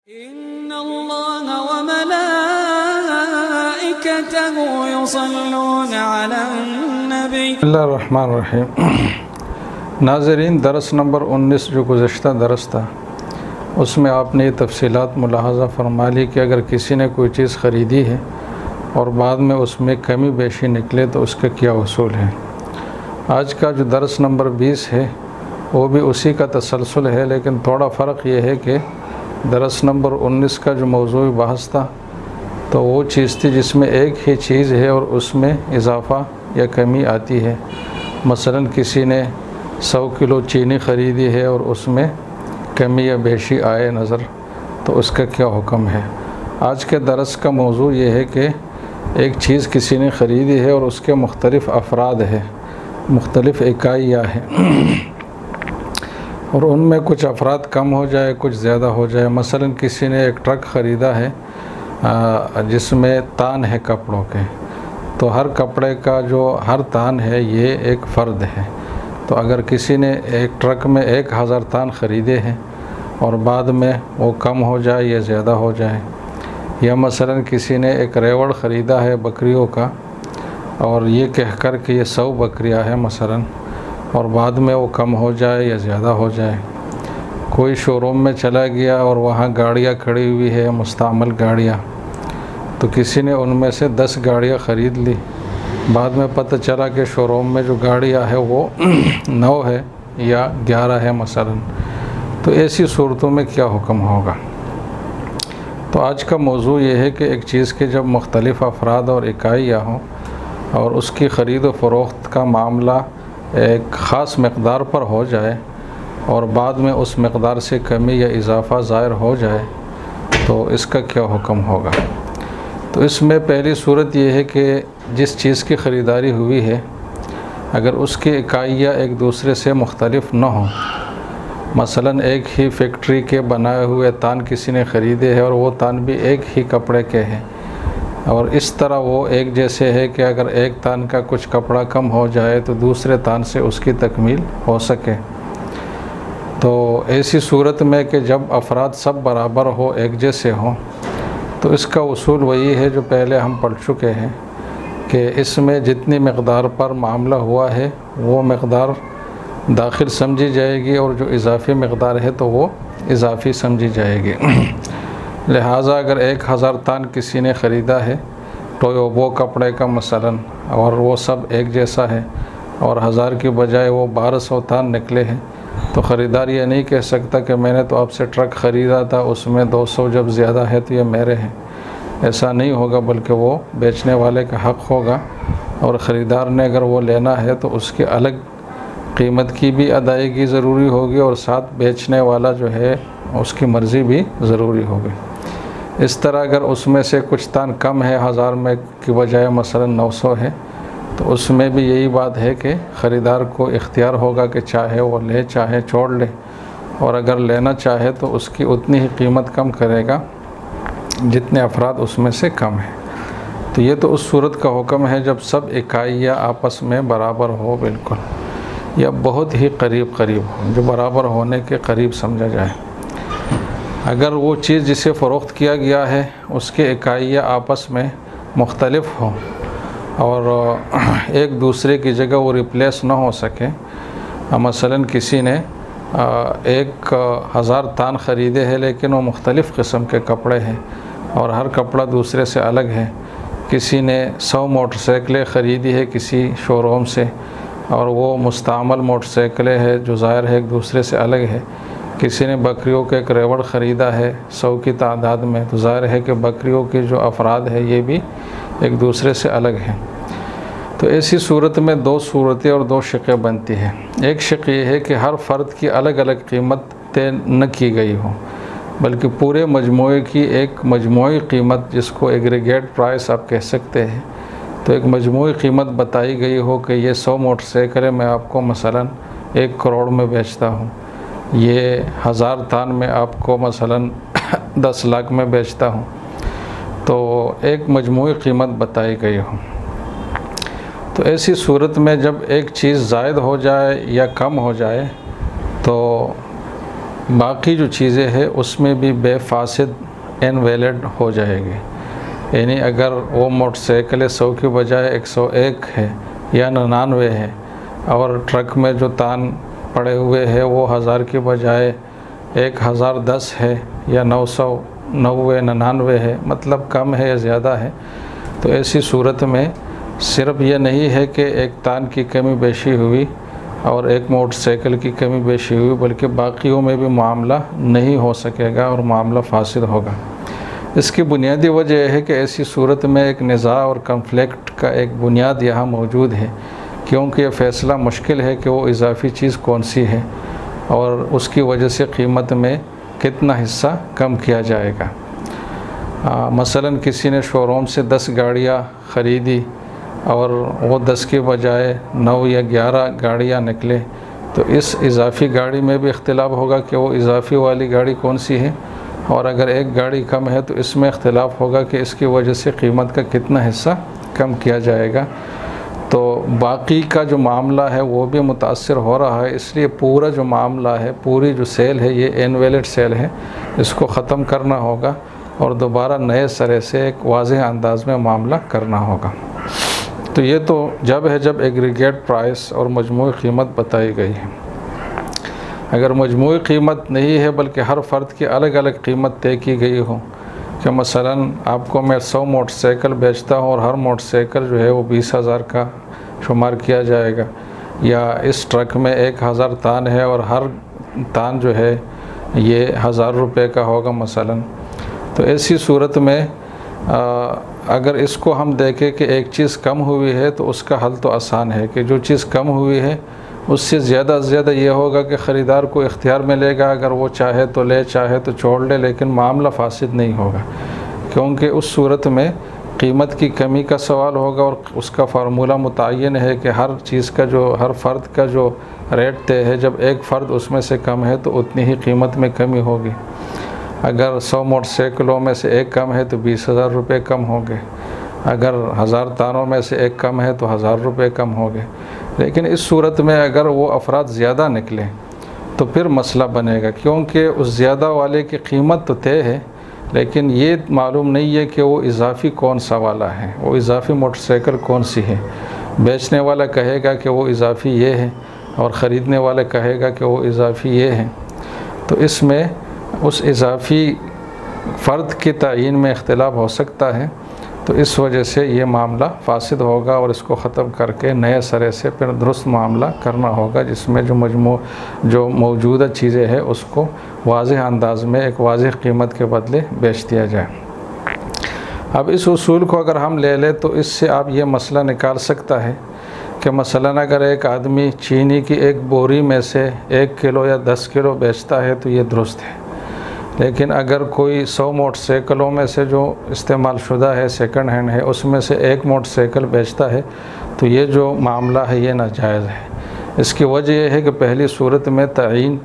इन्नल्लाह व मलाइकतहु युसल्लून अलन नबी। बिस्मिल्लाहिर्रहमानिर्रहीम। नाज़रीन, दरस नंबर 19 जो गुज़श्ता दरस था उसमें आपने ये तफसीलात मुलाहज़ा फरमा ली कि अगर किसी ने कोई चीज़ ख़रीदी है और बाद में उसमें कमी बेशी निकले तो उसका क्या उसूल है। आज का जो दरस नंबर 20 है वो भी उसी का तसलसल है, लेकिन थोड़ा फ़र्क ये है कि दरस नंबर 19 का जो मौज़ूई बहस था तो वो चीज़ थी जिसमें एक ही चीज़ है और उसमें इजाफ़ा या कमी आती है। मसलन किसी ने 100 किलो चीनी ख़रीदी है और उसमें कमी या बेशी आए नज़र, तो उसका क्या हुक्म है। आज के दरस का मौजू ये है कि एक चीज़ किसी ने ख़रीदी है और उसके मुख्तलिफ़ अफराद है, मुख्तलिफ़ इकाइयाँ हैं और उनमें कुछ अफराद कम हो जाए, कुछ ज़्यादा हो जाए। मसलन किसी ने एक ट्रक ख़रीदा है जिसमें तान है कपड़ों के, तो हर कपड़े का जो हर तान है ये एक फ़र्द है। तो अगर किसी ने एक ट्रक में 1000 तान ख़रीदे हैं और बाद में वो कम हो जाए या ज़्यादा हो जाए, या मसलन किसी ने एक रेवड़ ख़रीदा है बकरियों का और ये कहकर कि ये 100 बकरियां हैं मसलन, और बाद में वो कम हो जाए या ज़्यादा हो जाए। कोई शोरूम में चला गया और वहाँ गाड़ियाँ खड़ी हुई है, मुस्तअमल गाड़ियाँ, तो किसी ने उनमें से 10 गाड़ियाँ ख़रीद ली, बाद में पता चला कि शोरूम में जो गाड़ियाँ है वो 9 है या 11 है मसलन, तो ऐसी सूरतों में क्या हुक्म होगा। तो आज का मौजू ये है कि एक चीज़ के जब मुख्तलिफ़ अफराद और इकाइयाँ हों और उसकी ख़रीद व फ़रोख्त का मामला एक ख़ास मक़दार पर हो जाए और बाद में उस मक़दार से कमी या इजाफ़ा ज़ाहिर हो जाए तो इसका क्या हुक्म होगा। तो इसमें पहली सूरत यह है कि जिस चीज़ की ख़रीदारी हुई है अगर उसकी इकाइयाँ एक दूसरे से मुख्तलिफ़ न हों, मसलन एक ही फैक्ट्री के बनाए हुए तान किसी ने ख़रीदे हैं और वो तान भी एक ही कपड़े के हैं और इस तरह वो एक जैसे है कि अगर एक तान का कुछ कपड़ा कम हो जाए तो दूसरे तान से उसकी तकमील हो सके। तो ऐसी सूरत में कि जब अफराद सब बराबर हो, एक जैसे हों, तो इसका उसूल वही है जो पहले हम पढ़ चुके हैं कि इसमें जितनी मक़दार पर मामला हुआ है वो मक़दार दाखिल समझी जाएगी और जो इजाफ़ी मक़दार है तो वो इजाफ़ी समझी जाएगी। लिहाजा अगर 1000 तान किसी ने ख़रीदा है तो वो कपड़े का मसलन और वो सब एक जैसा है और 1000 की बजाय वो 1200 तान निकले हैं, तो ख़रीदार ये नहीं कह सकता कि मैंने तो आपसे ट्रक ख़रीदा था, उसमें 200 जब ज़्यादा है तो ये मेरे हैं। ऐसा नहीं होगा, बल्कि वो बेचने वाले का हक़ होगा और ख़रीदार ने अगर वो लेना है तो उसकी अलग कीमत की भी अदायगी ज़रूरी होगी और साथ बेचने वाला जो है उसकी मर्ज़ी भी ज़रूरी होगी। इस तरह अगर उसमें से कुछ तान कम है, 1000 में की बजाय मसलन 900 है, तो उसमें भी यही बात है कि ख़रीदार को इख्तियार होगा कि चाहे वो ले चाहे छोड़ ले, और अगर लेना चाहे तो उसकी उतनी ही कीमत कम करेगा जितने अफराद उसमें से कम है। तो ये तो उस सूरत का हुक्म है जब सब इकाइयाँ आपस में बराबर हो बिल्कुल, या बहुत ही करीब हो, जो बराबर होने के करीब समझा जाए। अगर वो चीज़ जिसे फ़रोख्त किया गया है उसके इकाइयाँ आपस में मुख्तलिफ़ हों और एक दूसरे की जगह वो रिप्लेस ना हो सके, मसलन किसी ने 1000 तान ख़रीदे हैं लेकिन वो मुख्तलिफ़ किस्म के कपड़े हैं और हर कपड़ा दूसरे से अलग है। किसी ने 100 मोटरसाइकिलें ख़रीदी है किसी शोरूम से और वो मुस्तअमल मोटरसाइकिलें हैं जो ज़ाहिर है एक दूसरे से अलग है। किसी ने बकरियों का एक रेवड़ ख़रीदा है 100 की तादाद में, तो ज़ाहिर है कि बकरियों के जो अफराद है ये भी एक दूसरे से अलग हैं। तो ऐसी सूरत में 2 सूरतें और 2 शिक़ें बनती हैं। एक शिक़ ये है कि हर फ़र्द की अलग अलग कीमत तय न की गई हो, बल्कि पूरे मजमूए की एक मजमूई कीमत, जिसको एग्रीगेट प्राइस आप कह सकते हैं, तो एक मजमूई कीमत बताई गई हो कि ये 100 मोटरसाइकिलें मैं आपको मसलन 1 करोड़ में बेचता हूँ, ये 1000 तान में आपको मसलन 10 लाख में बेचता हूँ, तो एक मजमूई कीमत बताई गई हो। तो ऐसी सूरत में जब एक चीज़ ज़ायद हो जाए या कम हो जाए तो बाकी जो चीज़ें हैं उसमें भी बेफासिद इनवैलिड हो जाएगी। यानी अगर वो मोटरसाइकिल 100 के बजाय 101 है या 99 है और ट्रक में जो तान पड़े हुए हैं वो 1000 के बजाय 1010 है या 990 99 है, मतलब कम है या ज़्यादा है, तो ऐसी सूरत में सिर्फ ये नहीं है कि एक तान की कमी बेशी हुई और एक मोटरसाइकिल की कमी बेशी हुई, बल्कि बाकियों में भी मामला नहीं हो सकेगा और मामला फासिद होगा। इसकी बुनियादी वजह है कि ऐसी सूरत में एक निज़ा और कन्फ्लिक्ट का एक बुनियाद यहाँ मौजूद है, क्योंकि ये फ़ैसला मुश्किल है कि वो इजाफ़ी चीज़ कौन सी है और उसकी वजह से कीमत में कितना हिस्सा कम किया जाएगा। मसलन किसी ने शोरूम से 10 गाड़ियाँ ख़रीदी और वो 10 के बजाय 9 या 11 गाड़ियाँ निकले, तो इस इजाफ़ी गाड़ी में भी इख्तिलाफ होगा कि वो इजाफ़ी वाली गाड़ी कौन सी है, और अगर एक गाड़ी कम है तो इसमें इख्तिलाफ होगा कि इसकी वजह से कीमत का कितना हिस्सा कम किया जाएगा। तो बाकी का जो मामला है वो भी मुतासर हो रहा है। इसलिए पूरा जो मामला है, पूरी जो सेल है, ये इनवैलिड सेल है, इसको ख़त्म करना होगा और दोबारा नए सिरे से एक वाज़ेह अंदाज में मामला करना होगा। तो ये तो जब है जब एग्रीगेट प्राइस और मजमूई कीमत बताई गई है। अगर मजमूई कीमत नहीं है बल्कि हर फ़र्द की अलग अलग कीमत तय की गई हो कि मसलन आपको मैं 100 मोटरसाइकिल बेचता हूँ और हर मोटरसाइकिल जो है वो 20,000 का शुमार किया जाएगा, या इस ट्रक में 1000 तान है और हर तान जो है ये 1000 रुपये का होगा मसलन, तो ऐसी सूरत में अगर इसको हम देखें कि एक चीज़ कम हुई है तो उसका हल तो आसान है कि जो चीज़ कम हुई है उससे ज़्यादा से ज़्यादा ये होगा कि ख़रीदार को इख्तियार मिलेगा, अगर वो चाहे तो ले, चाहे तो छोड़ ले, लेकिन मामला फासिद नहीं होगा, क्योंकि उस सूरत में कीमत की कमी का सवाल होगा और उसका फार्मूला मुतय्यन है कि हर चीज़ का जो हर फ़र्द का जो रेट तय है, जब एक फ़र्द उसमें से कम है तो उतनी ही कीमत में कमी होगी। अगर 100 मोटरसाइकिलों में से एक कम है तो 20,000 रुपये कम होंगे, अगर 1000 तानों में से एक कम है तो 1000 रुपये कम होंगे। लेकिन इस सूरत में अगर वो अफराद ज़्यादा निकलें तो फिर मसला बनेगा, क्योंकि उस ज़्यादा वाले की कीमत तो तय है, लेकिन ये मालूम नहीं है कि वो इजाफ़ी कौन सा वाला है, वो इजाफ़ी मोटरसाइकिल कौन सी है। बेचने वाला कहेगा कि वो इजाफ़ी ये है और ख़रीदने वाला कहेगा कि वो इजाफ़ी ये है, तो इसमें उस इजाफ़ी फ़र्द के तयीन में इख्तिलाफ हो सकता है। तो इस वजह से ये मामला फासिद होगा और इसको ख़त्म करके नए सिरे से फिर दुरुस्त मामला करना होगा, जिसमें जो मौजूदा चीज़ें हैं उसको वाज़ेह अंदाज में एक वाज़ेह कीमत के बदले बेच दिया जाए। अब इस उसूल को अगर हम ले लें तो इससे आप ये मसला निकाल सकता है कि मसलन अगर एक आदमी चीनी की एक बोरी में से 1 किलो या 10 किलो बेचता है तो ये दुरुस्त है, लेकिन अगर कोई 100 मोटरसाइकिलों में से जो इस्तेमाल शुदा है, सेकंड हैंड है, उसमें से एक मोटरसाइकिल बेचता है तो ये जो मामला है ये नाजायज़ है। इसकी वजह यह है कि पहली सूरत में तयीन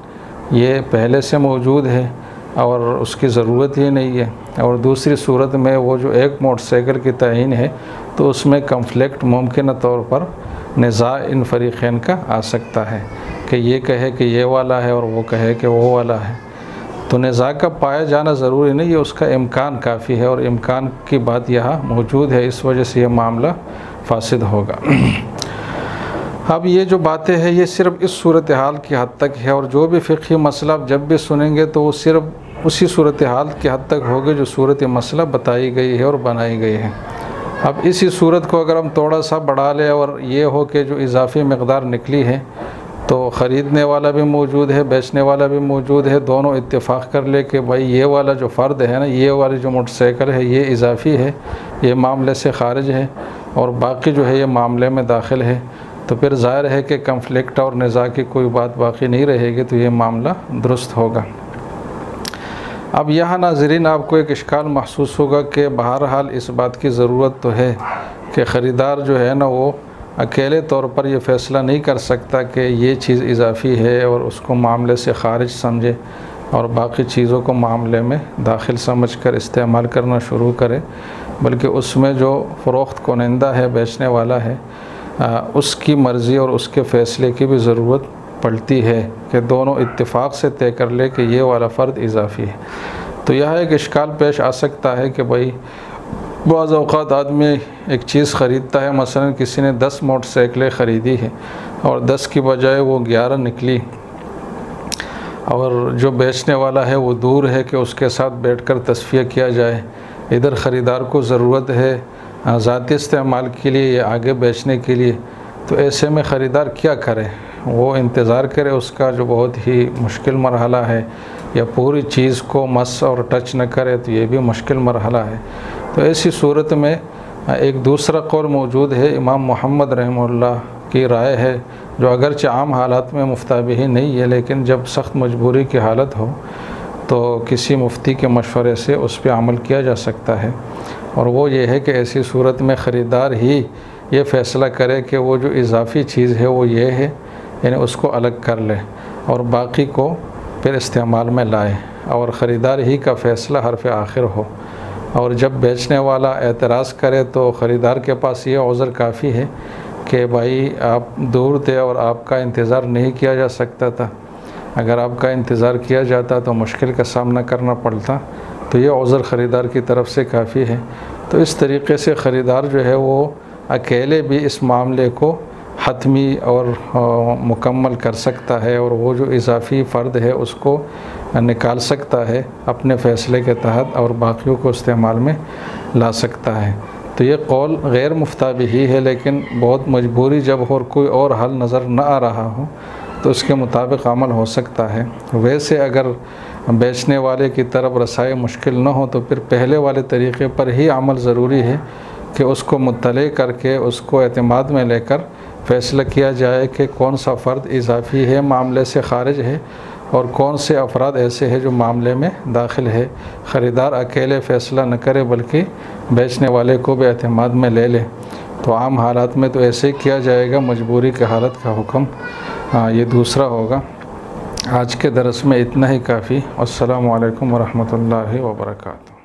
ये पहले से मौजूद है और उसकी ज़रूरत ही नहीं है, और दूसरी सूरत में वो जो एक मोटरसाइकिल की तयीन है तो उसमें कन्फ्लिक्ट मुमकिन तौर पर निज़ा इन फ़रीक़ैन का आ सकता है कि ये कहे कि ये वाला है और वो कहे कि वो वाला है। तो निज़ा का पाया जाना ज़रूरी नहीं है, उसका इम्कान काफ़ी है और इम्कान की बात यहाँ मौजूद है, इस वजह से ये मामला फासिद होगा। अब ये जो बातें हैं ये सिर्फ इस सूरत हाल की हद तक है, और जो भी फ़िक़ही मसला आप जब भी सुनेंगे तो वो सिर्फ उसी सूरत हाल की हद तक होगी जो सूरत मसला बताई गई है और बनाई गई है। अब इसी सूरत को अगर हम थोड़ा सा बढ़ा लें और ये हो कि जो इजाफ़ी मकदार निकली है तो ख़रीदने वाला भी मौजूद है, बेचने वाला भी मौजूद है, दोनों इत्तेफाक कर ले कि भाई ये वाला जो फ़र्द है ना, ये वाली जो मोटरसाइकिल है ये इजाफ़ी है, ये मामले से ख़ारिज है, और बाकी जो है ये मामले में दाखिल है, तो फिर ज़ाहिर है कि कन्फ्लिक्ट और निज़ा की कोई बात बाकी नहीं रहेगी, तो ये मामला दुरुस्त होगा। अब यहाँ नाज़रीन आपको एक इश्काल महसूस होगा कि बहरहाल इस बात की ज़रूरत तो है कि ख़रीदार जो है ना वो अकेले तौर पर ये फ़ैसला नहीं कर सकता कि ये चीज़ इजाफ़ी है और उसको मामले से ख़ारिज समझे और बाकी चीज़ों को मामले में दाखिल समझकर इस्तेमाल करना शुरू करे, बल्कि उसमें जो फ़रोख्त कुनिंदा है, बेचने वाला है, उसकी मर्ज़ी और उसके फ़ैसले की भी ज़रूरत पड़ती है कि दोनों इत्तेफाक से तय कर ले कि ये वाला फ़र्द इजाफ़ी है। तो यह एक इश्काल पेश आ सकता है कि भाई बाज़ औक़ात आदमी एक चीज़ ख़रीदता है, मसलन किसी ने 10 मोटरसाइकिलें ख़रीदी है और 10 की बजाय वो 11 निकली, और जो बेचने वाला है वो दूर है कि उसके साथ बैठकर तस्फ़िया किया जाए। इधर ख़रीदार को ज़रूरत है ज़ाती इस्तेमाल के लिए या आगे बेचने के लिए, तो ऐसे में ख़रीदार क्या करे? वो इंतज़ार करे उसका जो बहुत ही मुश्किल मरहला है, या पूरी चीज़ को मस और टच न करे, तो ये भी मुश्किल मरहला है। तो ऐसी सूरत में एक दूसरा कौल मौजूद है, इमाम मोहम्मद रहमतुल्लाह की राय है, जो अगरचे आम हालात में मुफ्ताबिही नहीं है, लेकिन जब सख्त मजबूरी की हालत हो तो किसी मुफ्ती के मशवरे से उस पर अमल किया जा सकता है। और वो ये है कि ऐसी सूरत में ख़रीदार ही ये फ़ैसला करे कि वो जो इजाफ़ी चीज़ है वो ये है, यानी उसको अलग कर ले और बाकी को फिर इस्तेमाल में लाए, और ख़रीदार ही का फ़ैसला हरफ़ आखिर हो। और जब बेचने वाला एतराज़ करे तो ख़रीदार के पास ये उज़्र काफ़ी है कि भाई आप दूर थे और आपका इंतज़ार नहीं किया जा सकता था, अगर आपका इंतज़ार किया जाता तो मुश्किल का सामना करना पड़ता, तो ये उज़्र ख़रीदार की तरफ से काफ़ी है। तो इस तरीके से ख़रीदार जो है वो अकेले भी इस मामले को हतमी और मुकम्मल कर सकता है, और वो जो इजाफ़ी फ़र्द है उसको निकाल सकता है अपने फ़ैसले के तहत, और बाकियों को इस्तेमाल में ला सकता है। तो ये कौल गैर मुफ्ताबिही है, लेकिन बहुत मजबूरी जब हो और कोई और हल नज़र न आ रहा हो तो उसके मुताबिक अमल हो सकता है। वैसे अगर बेचने वाले की तरफ रसाई मुश्किल न हो तो फिर पहले वाले तरीक़े पर ही अमल ज़रूरी है कि उसको मुत्तले करके उसको एतमाद में लेकर फ़ैसला किया जाए कि कौन सा फ़र्द इजाफ़ी है, मामले से ख़ारिज है, और कौन से अफराद ऐसे हैं जो मामले में दाखिल है। ख़रीदार अकेले फ़ैसला न करे बल्कि बेचने वाले को भी एतमाद में ले ले। तो आम हालात में तो ऐसे ही किया जाएगा, मजबूरी की हालत का हुक्म ये दूसरा होगा। आज के दरस में इतना ही काफ़ी। अस्सलामु अलैकुम वरहमतुल्लाहि वबरकातुहू।